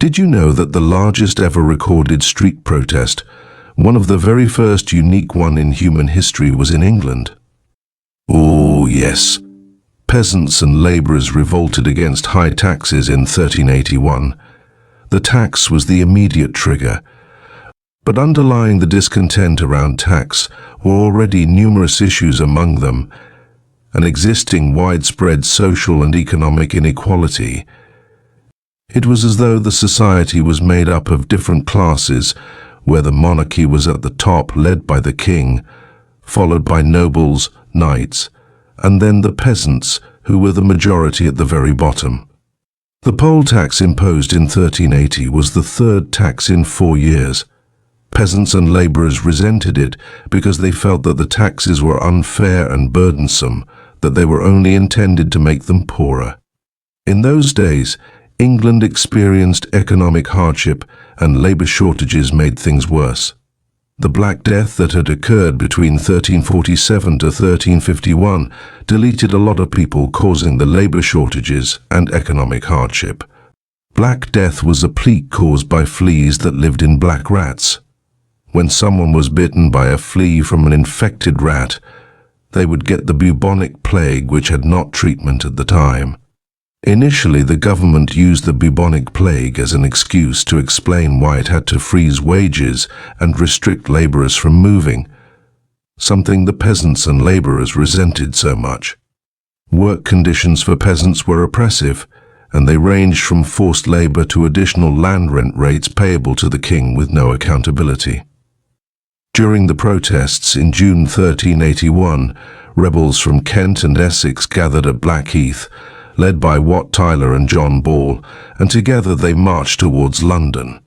Did you know that the largest ever recorded street protest, one of the very first unique one in human history, was in England? Oh, yes. Peasants and labourers revolted against high taxes in 1381. The tax was the immediate trigger. But underlying the discontent around tax were already numerous issues, among them an existing widespread social and economic inequality. It was as though the society was made up of different classes, where the monarchy was at the top, led by the king, followed by nobles, knights, and then the peasants, who were the majority at the very bottom. The poll tax imposed in 1380 was the third tax in 4 years. Peasants and labourers resented it because they felt that the taxes were unfair and burdensome, that they were only intended to make them poorer. In those days, England experienced economic hardship, and labour shortages made things worse. The Black Death that had occurred between 1347 to 1351 deleted a lot of people, causing the labour shortages and economic hardship. Black Death was a plague caused by fleas that lived in black rats. When someone was bitten by a flea from an infected rat, they would get the bubonic plague, which had not treatment at the time. Initially, the government used the bubonic plague as an excuse to explain why it had to freeze wages and restrict labourers from moving, something the peasants and labourers resented so much. Work conditions for peasants were oppressive, and they ranged from forced labour to additional land rent rates payable to the king with no accountability. During the protests in June 1381, rebels from Kent and Essex gathered at Blackheath, led by Wat Tyler and John Ball, and together they marched towards London.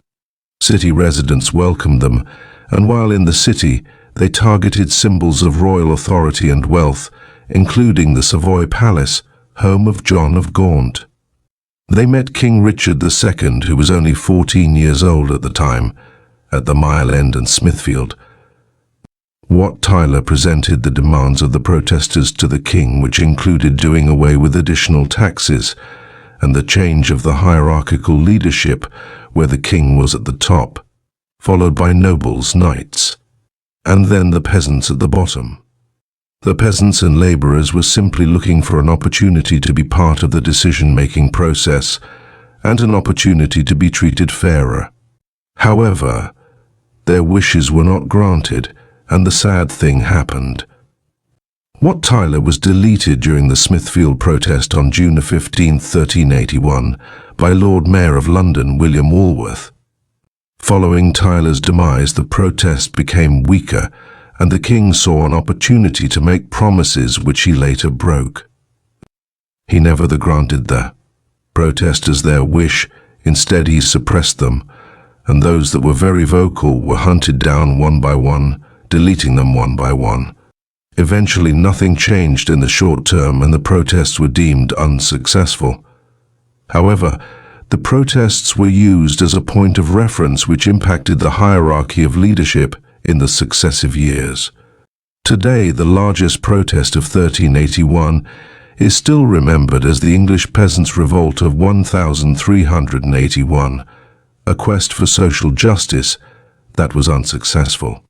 City residents welcomed them, and while in the city, they targeted symbols of royal authority and wealth, including the Savoy Palace, home of John of Gaunt. They met King Richard II, who was only 14 years old at the time, at the Mile End and Smithfield. Wat Tyler presented the demands of the protesters to the king, which included doing away with additional taxes and the change of the hierarchical leadership, where the king was at the top, followed by nobles, knights, and then the peasants at the bottom. The peasants and labourers were simply looking for an opportunity to be part of the decision-making process and an opportunity to be treated fairer. However, their wishes were not granted, and the sad thing happened. Wat Tyler was deleted during the Smithfield protest on June 15, 1381, by Lord Mayor of London, William Walworth. Following Tyler's demise, the protest became weaker, and the king saw an opportunity to make promises which he later broke. He never granted the protesters their wish. Instead, he suppressed them, and those that were very vocal were hunted down one by one, deleting them one by one. Eventually, nothing changed in the short term, and the protests were deemed unsuccessful. However, the protests were used as a point of reference which impacted the hierarchy of leadership in the successive years. Today, the largest protest of 1381 is still remembered as the English Peasants' Revolt of 1381, a quest for social justice that was unsuccessful.